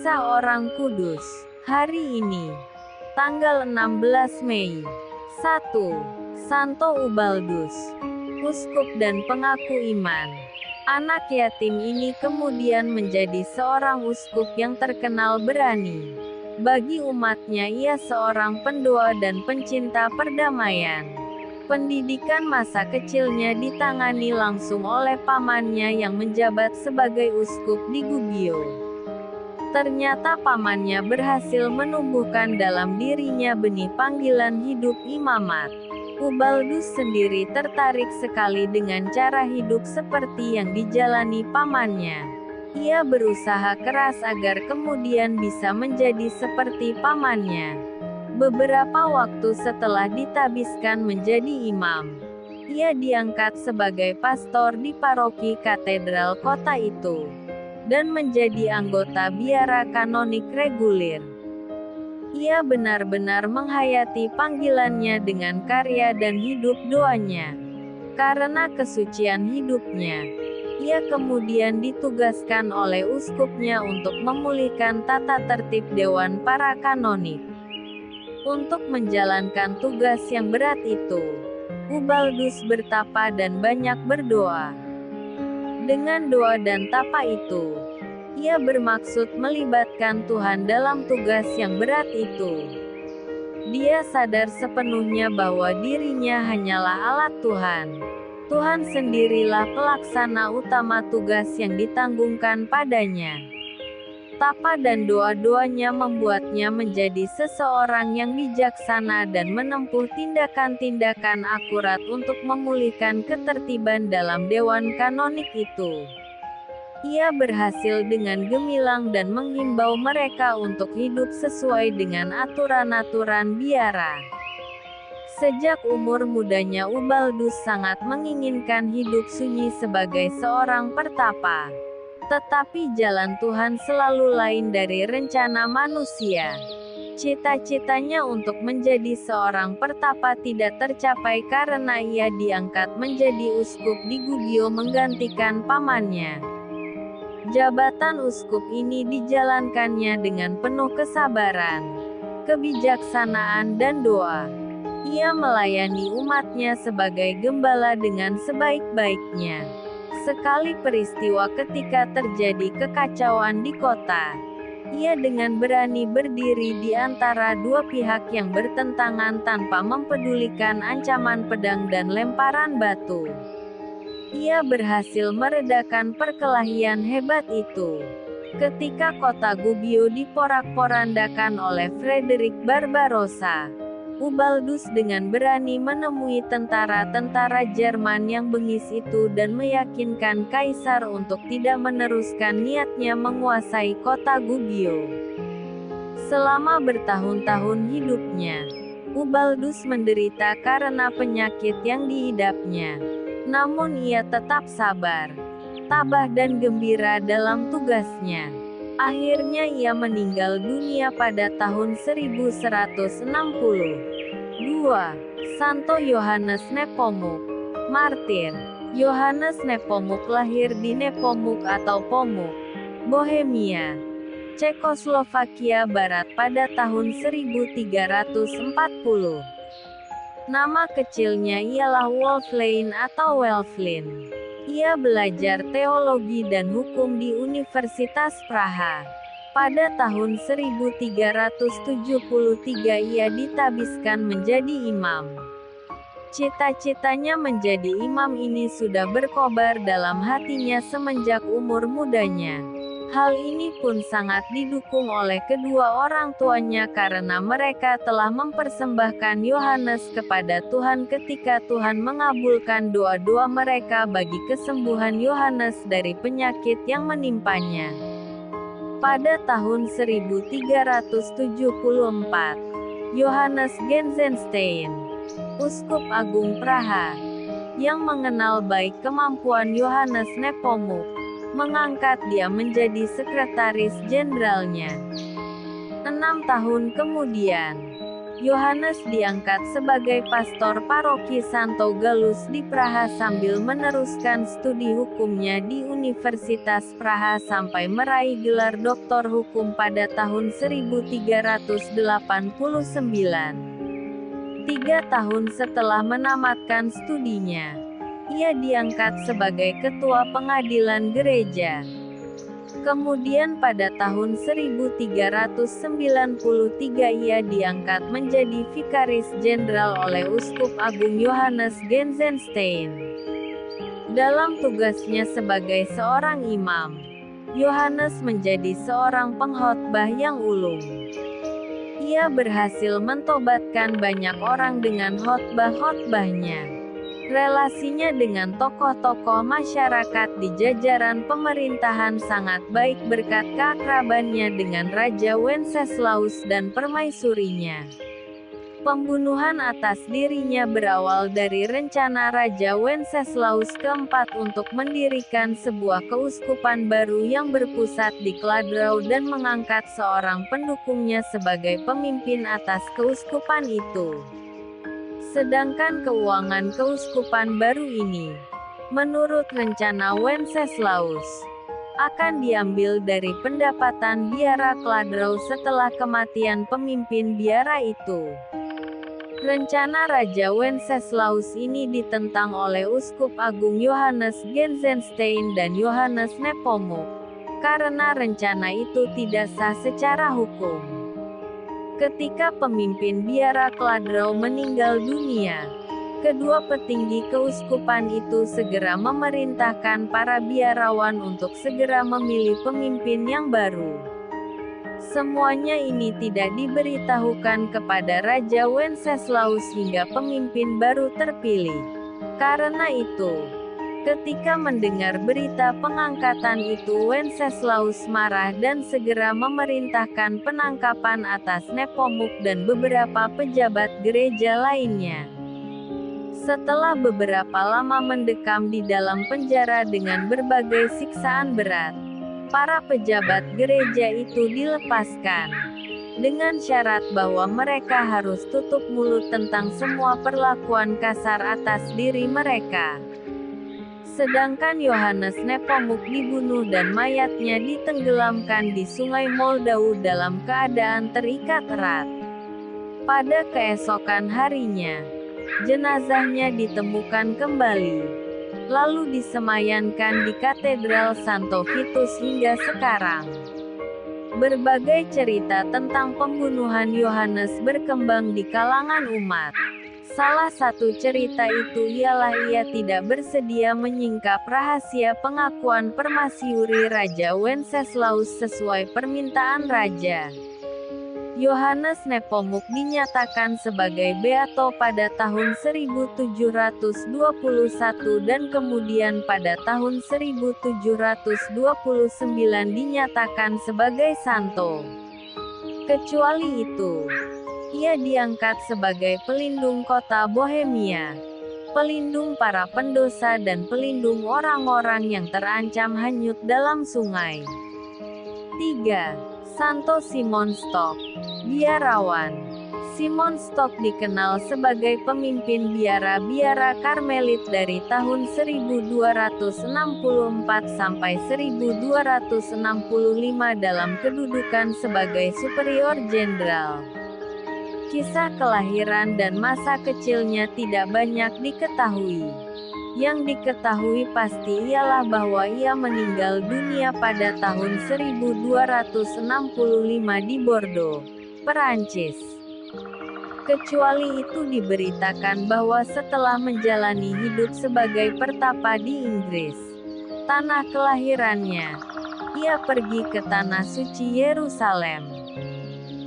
Kisah Orang Kudus. Hari ini, tanggal 16 Mei. 1. Santo Ubaldus, uskup dan pengaku iman. Anak yatim ini kemudian menjadi seorang uskup yang terkenal berani. Bagi umatnya ia seorang pendoa dan pencinta perdamaian. Pendidikan masa kecilnya ditangani langsung oleh pamannya yang menjabat sebagai uskup di Gubbio. Ternyata pamannya berhasil menumbuhkan dalam dirinya benih panggilan hidup imamat. Ubaldus sendiri tertarik sekali dengan cara hidup seperti yang dijalani pamannya. Ia berusaha keras agar kemudian bisa menjadi seperti pamannya. Beberapa waktu setelah ditabiskan menjadi imam, ia diangkat sebagai pastor di paroki katedral kota itu dan menjadi anggota biara kanonik reguler. Ia benar-benar menghayati panggilannya dengan karya dan hidup doanya. Karena kesucian hidupnya, ia kemudian ditugaskan oleh uskupnya untuk memulihkan tata tertib dewan para kanonik. Untuk menjalankan tugas yang berat itu, Ubaldus bertapa dan banyak berdoa. Dengan doa dan tapa itu, ia bermaksud melibatkan Tuhan dalam tugas yang berat itu. Dia sadar sepenuhnya bahwa dirinya hanyalah alat Tuhan. Tuhan sendirilah pelaksana utama tugas yang ditanggungkan padanya. Tapa dan doa-doanya membuatnya menjadi seseorang yang bijaksana dan menempuh tindakan-tindakan akurat untuk memulihkan ketertiban dalam dewan kanonik itu. Ia berhasil dengan gemilang dan menghimbau mereka untuk hidup sesuai dengan aturan-aturan biara. Sejak umur mudanya Ubaldus sangat menginginkan hidup sunyi sebagai seorang pertapa. Tetapi jalan Tuhan selalu lain dari rencana manusia. Cita-citanya untuk menjadi seorang pertapa tidak tercapai karena ia diangkat menjadi uskup di Gubbio menggantikan pamannya. Jabatan uskup ini dijalankannya dengan penuh kesabaran, kebijaksanaan dan doa. Ia melayani umatnya sebagai gembala dengan sebaik-baiknya. Sekali peristiwa ketika terjadi kekacauan di kota, ia dengan berani berdiri di antara dua pihak yang bertentangan tanpa mempedulikan ancaman pedang dan lemparan batu. Ia berhasil meredakan perkelahian hebat itu. Ketika kota Gubbio diporak-porandakan oleh Frederick Barbarossa, Ubaldus dengan berani menemui tentara-tentara Jerman yang bengis itu dan meyakinkan kaisar untuk tidak meneruskan niatnya menguasai kota Gubbio. Selama bertahun-tahun hidupnya, Ubaldus menderita karena penyakit yang diidapnya. Namun ia tetap sabar, tabah dan gembira dalam tugasnya. Akhirnya ia meninggal dunia pada tahun 1160. 2. Santo Yohanes Nepomuk, martir. Yohanes Nepomuk lahir di Nepomuk atau Pomuk, Bohemia, Cekoslovakia Barat pada tahun 1340. Nama kecilnya ialah Wolflin atau Welflin. Ia belajar teologi dan hukum di Universitas Praha. Pada tahun 1373 ia ditabiskan menjadi imam. Cita-citanya menjadi imam ini sudah berkobar dalam hatinya semenjak umur mudanya. Hal ini pun sangat didukung oleh kedua orang tuanya karena mereka telah mempersembahkan Yohanes kepada Tuhan ketika Tuhan mengabulkan doa-doa mereka bagi kesembuhan Yohanes dari penyakit yang menimpanya. Pada tahun 1374, Yohanes Genzenstein, uskup agung Praha, yang mengenal baik kemampuan Yohanes Nepomuk, mengangkat dia menjadi sekretaris jenderalnya. 6 tahun kemudian, Yohanes diangkat sebagai pastor paroki Santo Gallus di Praha sambil meneruskan studi hukumnya di Universitas Praha sampai meraih gelar doktor hukum pada tahun 1389. 3 tahun setelah menamatkan studinya, ia diangkat sebagai ketua pengadilan gereja. Kemudian pada tahun 1393 ia diangkat menjadi vikaris jenderal oleh Uskup Agung Johannes Genzenstein. Dalam tugasnya sebagai seorang imam, Yohanes menjadi seorang pengkhotbah yang ulung. Ia berhasil mentobatkan banyak orang dengan khotbah-khotbahnya. Relasinya dengan tokoh-tokoh masyarakat di jajaran pemerintahan sangat baik berkat keakrabannya dengan Raja Wenceslaus dan permaisurinya. Pembunuhan atas dirinya berawal dari rencana Raja Wenceslaus keempat untuk mendirikan sebuah keuskupan baru yang berpusat di Kladrau dan mengangkat seorang pendukungnya sebagai pemimpin atas keuskupan itu. Sedangkan keuangan keuskupan baru ini, menurut rencana Wenceslaus, akan diambil dari pendapatan biara Kladrau setelah kematian pemimpin biara itu. Rencana Raja Wenceslaus ini ditentang oleh Uskup Agung Johannes Genzenstein dan Johannes Nepomuk, karena rencana itu tidak sah secara hukum. Ketika pemimpin biara Kladrau meninggal dunia, kedua petinggi keuskupan itu segera memerintahkan para biarawan untuk segera memilih pemimpin yang baru. Semuanya ini tidak diberitahukan kepada Raja Wenceslaus hingga pemimpin baru terpilih. Karena itu, ketika mendengar berita pengangkatan itu Wenceslaus marah dan segera memerintahkan penangkapan atas Nepomuk dan beberapa pejabat gereja lainnya. Setelah beberapa lama mendekam di dalam penjara dengan berbagai siksaan berat, para pejabat gereja itu dilepaskan, dengan syarat bahwa mereka harus tutup mulut tentang semua perlakuan kasar atas diri mereka. Sedangkan Yohannes Nepomuk dibunuh dan mayatnya ditenggelamkan di Sungai Moldau dalam keadaan terikat erat. Pada keesokan harinya, jenazahnya ditemukan kembali, lalu disemayankan di Katedral Santo Vitus hingga sekarang. Berbagai cerita tentang pembunuhan Yohanes berkembang di kalangan umat. Salah satu cerita itu ialah ia tidak bersedia menyingkap rahasia pengakuan permasyuri Raja Wenceslaus sesuai permintaan Raja. Yohannes Nepomuk dinyatakan sebagai beato pada tahun 1721 dan kemudian pada tahun 1729 dinyatakan sebagai santo. Kecuali itu, ia diangkat sebagai pelindung kota Bohemia, pelindung para pendosa dan pelindung orang-orang yang terancam hanyut dalam sungai. 3. Santo Simon Stock, biarawan. Simon Stock dikenal sebagai pemimpin biara-biara Karmelit dari tahun 1264 sampai 1265 dalam kedudukan sebagai superior jenderal. Kisah kelahiran dan masa kecilnya tidak banyak diketahui. Yang diketahui pasti ialah bahwa ia meninggal dunia pada tahun 1265 di Bordeaux, Perancis. Kecuali itu diberitakan bahwa setelah menjalani hidup sebagai pertapa di Inggris, tanah kelahirannya, ia pergi ke Tanah Suci Yerusalem.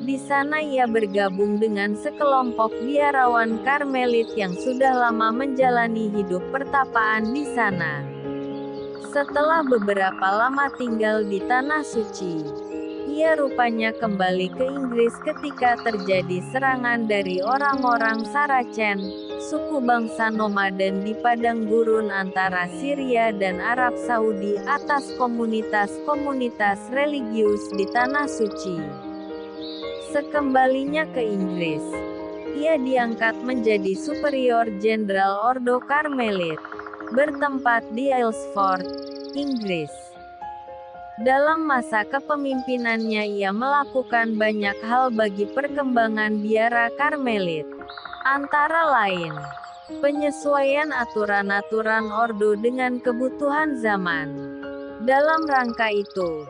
Di sana ia bergabung dengan sekelompok biarawan Karmelit yang sudah lama menjalani hidup pertapaan di sana. Setelah beberapa lama tinggal di Tanah Suci, ia rupanya kembali ke Inggris ketika terjadi serangan dari orang-orang Saracen, suku bangsa nomaden di padang gurun antara Syria dan Arab Saudi atas komunitas-komunitas religius di Tanah Suci. Sekembalinya ke Inggris, Ia diangkat menjadi Superior Jenderal Ordo Karmelit, bertempat di Aylesford, Inggris. Dalam masa kepemimpinannya ia melakukan banyak hal bagi perkembangan biara Karmelit. Antara lain, penyesuaian aturan-aturan ordo dengan kebutuhan zaman. Dalam rangka itu,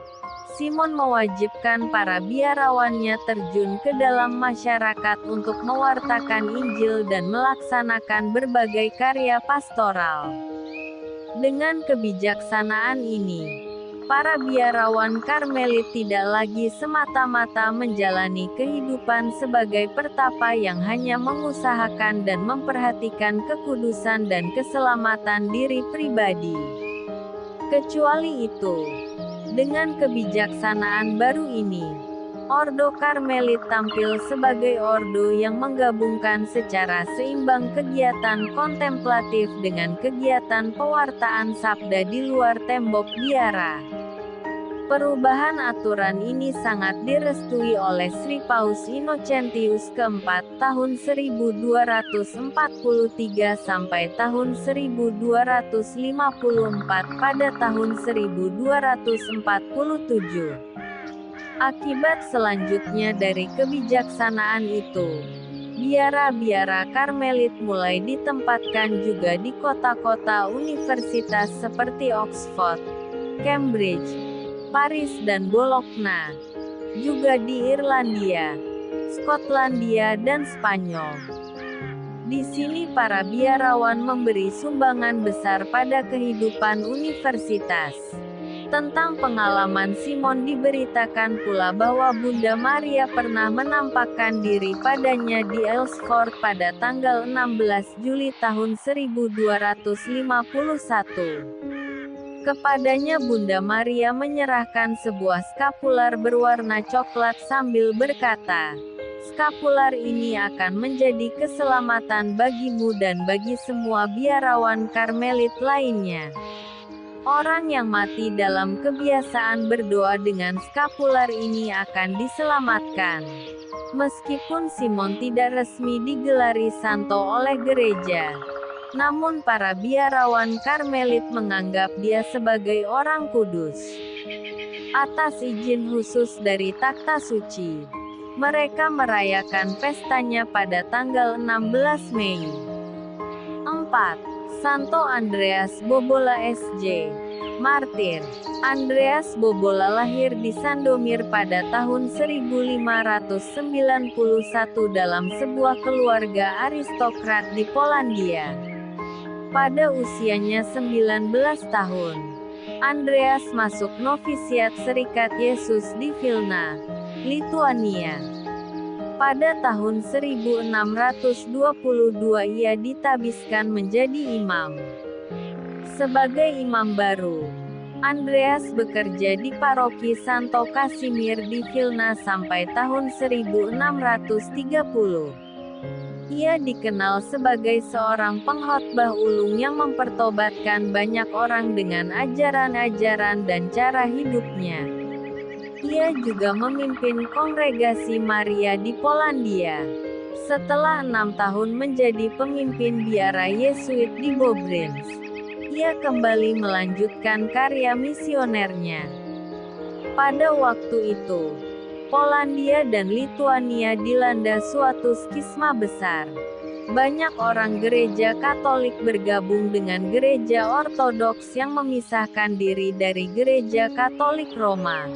Simon mewajibkan para biarawannya terjun ke dalam masyarakat untuk mewartakan Injil dan melaksanakan berbagai karya pastoral. Dengan kebijaksanaan ini, para biarawan Karmelit tidak lagi semata-mata menjalani kehidupan sebagai pertapa yang hanya mengusahakan dan memperhatikan kekudusan dan keselamatan diri pribadi. Kecuali itu, dengan kebijaksanaan baru ini, Ordo Karmelit tampil sebagai ordo yang menggabungkan secara seimbang kegiatan kontemplatif dengan kegiatan pewartaan sabda di luar tembok biara. Perubahan aturan ini sangat direstui oleh Sri Paus Innocentius keempat tahun 1243 sampai tahun 1254 pada tahun 1247. Akibat selanjutnya dari kebijaksanaan itu, biara-biara Karmelit mulai ditempatkan juga di kota-kota universitas seperti Oxford, Cambridge, Paris dan Bologna, juga di Irlandia, Skotlandia dan Spanyol. Di sini para biarawan memberi sumbangan besar pada kehidupan universitas. Tentang pengalaman Simon diberitakan pula bahwa Bunda Maria pernah menampakkan diri padanya di Aylesford pada tanggal 16 Juli tahun 1251. Kepadanya Bunda Maria menyerahkan sebuah skapular berwarna coklat sambil berkata, "Skapular ini akan menjadi keselamatan bagimu dan bagi semua biarawan Karmelit lainnya." Orang yang mati dalam kebiasaan berdoa dengan skapular ini akan diselamatkan. Meskipun Simon tidak resmi digelari santo oleh gereja, namun para biarawan Karmelit menganggap dia sebagai orang kudus. Atas izin khusus dari takhta suci, mereka merayakan pestanya pada tanggal 16 Mei. 4. Santo Andreas Bobola SJ, martir. Andreas Bobola lahir di Sandomir pada tahun 1591 dalam sebuah keluarga aristokrat di Polandia. Pada usianya 19 tahun, Andreas masuk novisiat Serikat Yesus di Vilna, Lituania. Pada tahun 1622 ia ditabiskan menjadi imam. Sebagai imam baru, Andreas bekerja di paroki Santo Casimir di Vilna sampai tahun 1630. Ia dikenal sebagai seorang pengkhotbah ulung yang mempertobatkan banyak orang dengan ajaran-ajaran dan cara hidupnya. Ia juga memimpin Kongregasi Maria di Polandia. Setelah 6 tahun menjadi pemimpin biara Yesuit di Bobrins, ia kembali melanjutkan karya misionernya. Pada waktu itu, Polandia dan Lituania dilanda suatu skisma besar. Banyak orang gereja Katolik bergabung dengan gereja Ortodoks yang memisahkan diri dari gereja Katolik Roma.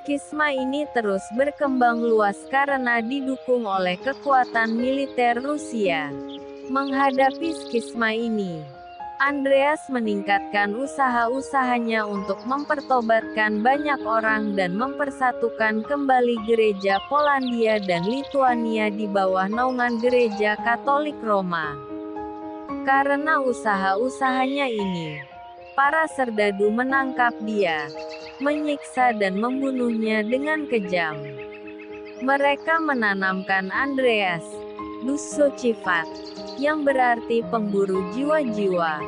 Skisma ini terus berkembang luas karena didukung oleh kekuatan militer Rusia. Menghadapi skisma ini, Andreas meningkatkan usaha-usahanya untuk mempertobatkan banyak orang dan mempersatukan kembali gereja Polandia dan Lituania di bawah naungan gereja Katolik Roma. Karena usaha-usahanya ini, para serdadu menangkap dia, menyiksa dan membunuhnya dengan kejam. Mereka menanamkan Andreas, Dussocifat, yang berarti pemburu jiwa-jiwa.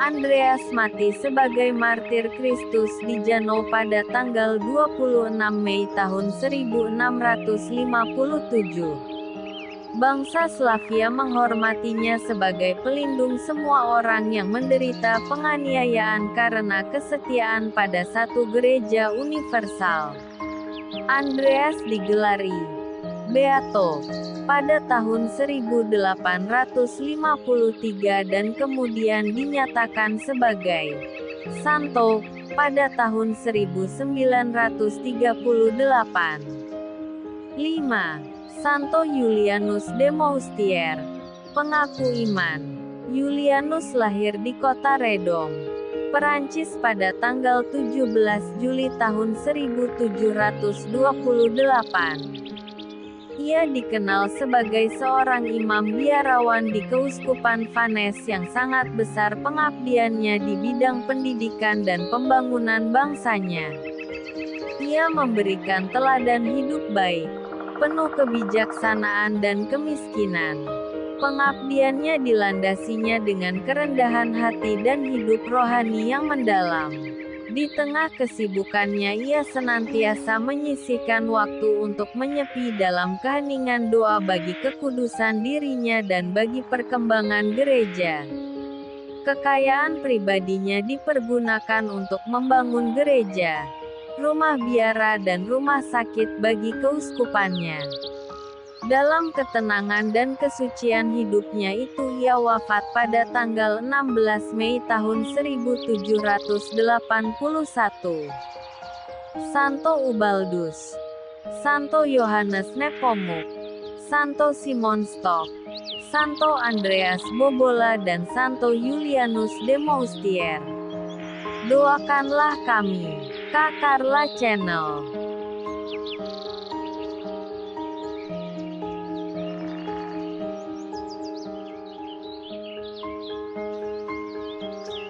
Andreas mati sebagai martir Kristus di Jano pada tanggal 26 Mei tahun 1657. Bangsa Slavia menghormatinya sebagai pelindung semua orang yang menderita penganiayaan karena kesetiaan pada satu gereja universal. Andreas digelari Beato pada tahun 1853 dan kemudian dinyatakan sebagai Santo pada tahun 1938. 5. Santo Julianus de Moustier, pengaku iman. Julianus lahir di kota Redom, Perancis pada tanggal 17 Juli tahun 1728. Ia dikenal sebagai seorang imam biarawan di Keuskupan Vannes yang sangat besar pengabdiannya di bidang pendidikan dan pembangunan bangsanya. Ia memberikan teladan hidup baik, penuh kebijaksanaan dan kemiskinan. Pengabdiannya dilandasinya dengan kerendahan hati dan hidup rohani yang mendalam. Di tengah kesibukannya ia senantiasa menyisihkan waktu untuk menyepi dalam keheningan doa bagi kekudusan dirinya dan bagi perkembangan gereja. Kekayaan pribadinya dipergunakan untuk membangun gereja, rumah biara dan rumah sakit bagi keuskupannya. Dalam ketenangan dan kesucian hidupnya itu ia wafat pada tanggal 16 Mei tahun 1781. Santo Ubaldus, Santo Yohanes Nepomuk, Santo Simon Stock, Santo Andreas Bobola dan Santo Julianus de Moustier. Doakanlah kami. Kak Carla Channel.